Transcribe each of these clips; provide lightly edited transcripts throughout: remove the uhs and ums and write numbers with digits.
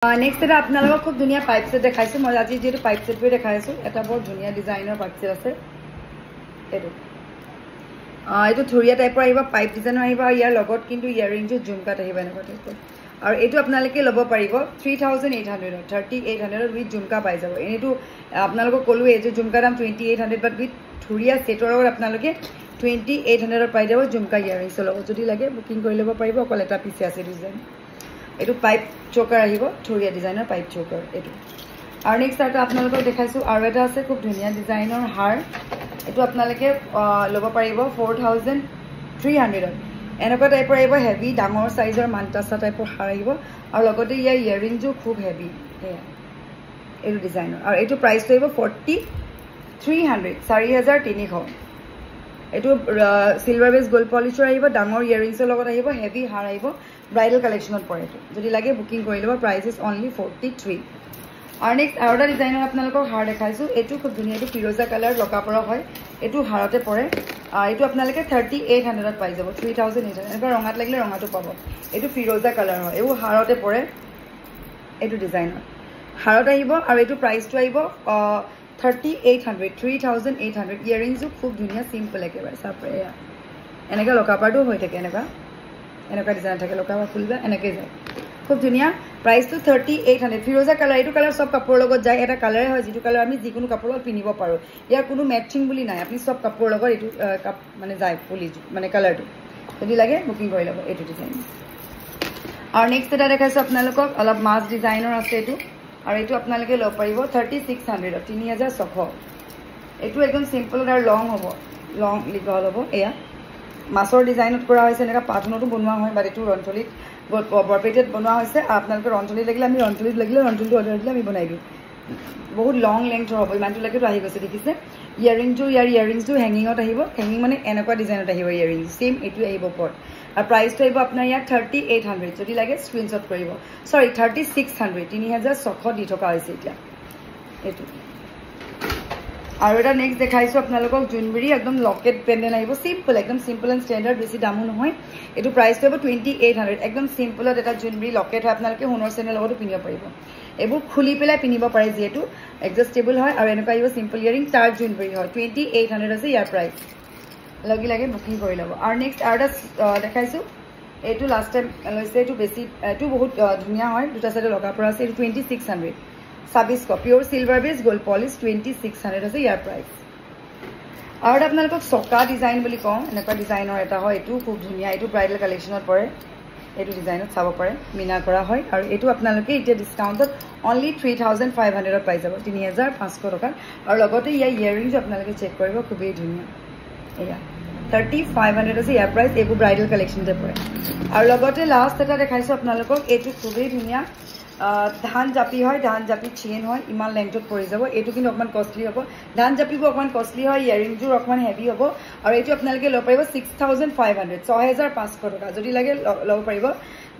next এটা আপোনালোকক খুব ধুনিয়া পাইপ সেট দেখাইছো মই আজি যেটো পাইপ সেট বি দেখাইছো এটা বৰ ধুনিয়া ডিজাইনৰ পাইপ সেট আছে এটো থৰিয়া টাইপৰ আহিবা পাইপ ডিজাইনৰ আহিবা ইয়াৰ লগত কিন্তু ইয়াৰিং জু ঝুমকাত আহিবা এনেকুৱা টাইপৰ আৰু এটো আপোনালোকে লব পাৰিব 3800 3800 উইথ ঝুমকা পাই যাব এটো আপোনালোকক কলো এই যে ঝুমকা দাম 2800 বাট উইথ থৰিয়া সেটৰ লগত আপোনালোকে 2800 পাই যাব ঝুমকা ইয়াৰিংছ লগত যদি লাগে বুকিং কৰি লব পাৰিব অকল এটা পিছে আছে ডিজাইন এটো পাইপ চোকাৰ আহিব থৰিয়া ডিজাইনৰ পাইপ চোকাৰ এটো আৰু নেক্সট এটা আপোনালোকক দেখাইছো আৰু এটা আছে খুব ধুনিয়া ডিজাইনৰ হাৰ এটো আপোনালোকে লব পাৰিব 4300 এনেকুৱা টাইপৰ আহিব হেভি ডাঙৰ সাইজৰ মানটাসা টাইপৰ হাৰ আহিব আৰু লগতে ইয়াৰ ইয়াৰিং জু খুব হেভি এটো ডিজাইনৰ আৰু এটো প্ৰাইস আহিব 4300 4300 এটো সিলভাৰ বেস গোল্ড পলিশৰ আহিব ডাঙৰ ইয়াৰিংছৰ লগত আহিব হেভি হাৰ আহিব ব্ৰাইডাল কালেকশনত পৰে এটো যদি লাগে বুকিং কৰি লব প্ৰাইস ইজ অনলি 43 আৰু নেক্সট আউটাৰ ডিজাইনৰ আপোনালোকক হাৰ দেখাইছো এটো খুব ধুনিয়া এটো ফিৰোজা কালাৰ লকাপৰা হয় এটো হাৰতে পৰে এটো আপোনালোকে 3800 পাই যাব 3800 এনেকুৱা ৰঙাত লাগিলে ৰঙাটো পাব এটো ফিৰোজা কালাৰ হয় এও হাৰতে পৰে এটো ডিজাইনৰ হাৰত আহিব আৰু এটো প্ৰাইসটো আহিব 3800 ইয়াৰিংজু খুব ধুনিয়া সিম্পল একেবাৰে সাপৰে এনেকা লকাপাৰটো হৈ থাকে এনেকা ডিজাইন থাকে লকাপা ফুলবা এনেকে যায় খুব ধুনিয়া প্ৰাইসটো 3800 ফিৰোজা কালাৰ এটো কালাৰ সব কাপোৰৰ লগত যায় এটা কালাৰে হয় যেটো কালাৰ আমি যিকোনো কাপোৰৰ লগত পিনিব পাৰো ইয়াৰ কোনো ম্যাচিং বুলি নাই আপুনি সব কাপোৰৰ লগত এটো মানে যায় ফুলি মানে কালাৰটো যদি লাগে বুকিং কৰি লব এটো ডিজাইন আৰু নেক্সট এটা দেখাইছো আপোনালোকক অলপ মাছ ডিজাইনৰ আছে এটো আৰু এটো আপোনালোকে লব পাৰিব 3600 3600 এটো একদম সিম্পল আৰু লং হ'ব লং লিগল হ'ব এয়া মাছৰ ডিজাইনত কৰা হৈছে এনেকা পাথনটো বনোৱা হয় বাট এটো ৰন্থলিত বৰপেটেত বনোৱা হৈছে আপোনালোকে ৰন্থলি লাগিলে আমি ৰন্থলিত লাগিলে ৰন্থলিটো অৰ্ডাৰ দিলে আমি বনাই দিও বহুত লং লেংথ হ'ব ইমানটো লাগেটো আহি গৈছে দেখিছে ইয়াৰিংজু হেঙ্গিংত আহিব হেঙ্গিং মানে এনেকুৱা ডিজাইনত আহিব ইয়াৰিং সেম এটো আহিব পট আৰু প্ৰাইসটো আহিব আপোনাৰ ইয়াত 3800 যদি লাগে স্ক্ৰিনশ্বট কৰিব সৰি 3600 3600 দি থকা হৈছে এতিয়া এটো আৰু এটা নেক্সট দেখাইছো আপোনালোকক জুনবেৰী একদম লকেট পেন্ডেল আহিব সিম্পল একদম সিম্পল এন্ড স্ট্যান্ডাৰ্ড বেছি দামো নহয় এটো প্ৰাইস হ'ব 2800 একদম সিম্পলত এটা জুনবেৰী লকেট হয় আপোনালোকে হোনৰ চেনেল লগতো পিনিব পাৰিব এবোৰ খুলি পেলাই পিনিব পাৰে যেটো এডজাস্টেবল হয় আৰু এনেকুৱা আহিব সিম্পল ইয়াৰিং তাৰ জুনবেৰী হয় 2800 আছে ইয়াৰ প্ৰাইস লাগে বুকিং কৰি লব আৰু নেক্সট আৰু এটা দেখাইছো এটো লাষ্ট টাইম লৈছে এটো বেছি এটো বহুত ধুনিয়া হয় দুটা সাইডে লগা পৰা আছে 2600 26 pure silver base gold polish 2600 আছে ইয়াৰ প্ৰাইস আৰু আপোনালোকক সকা ডিজাইন বুলি কওঁ এনেকুৱা ডিজাইনৰ এটা হয় এটো খুব ধুনিয়া এটো ব্ৰাইডাল কালেকশনত পৰে এটো ডিজাইনত চাব পাৰে মিনা কৰা হয় আৰু এটো আপোনালোকে এতিয়া ডিসকাউন্টত অনলি 3500 পাই যাব 3500 টকা আৰু লগতে ইয়াৰ ইয়াৰিংজ আপোনালোকে চেক কৰিব খুবেই ধুনিয়া এয়া 3500 আছে ইয়াৰ প্ৰাইস এটো ব্ৰাইডাল কালেকশনতে পৰে আৰু লগতে লাষ্ট এটা দেখাইছো আপোনালোকক এটো খুবেই ধুনিয়া ধান জাপি হয় ধান জাপি চেইন হয় ইমান লেংথত পৰি যাব এটো কিন্তু অকমান কষ্টলি হ'ব ধান জাপিবো অকমান কষ্টলি হয় ইয়াৰিং জুৰ অকমান হেভি হ'ব আৰু এটো আপোনালোকে লব পাৰিব 6500 6500 টকা যদি লাগে লব পাৰিব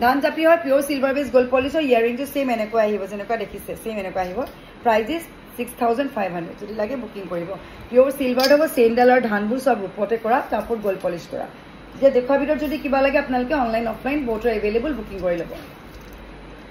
ধান জাপি হয় pure silver base gold polish হয় ইয়াৰিং জু সেম এনেকুৱা আহিব যেনেকুৱা দেখিছে সেম এনেকুৱা আহিব প্ৰাইস ইজ 6500 যদি লাগে বুকিং কৰিব পিওৰ সিলভাৰ হ'ব চেইনডালৰ ধানবোৰ সব ৰূপতে কৰা তাৰপৰ গোল্ড পলিশ কৰা যে দেখুৱা ভিতৰত যদি কিবা লাগে আপোনালোকে online offline both available booking কৰি লব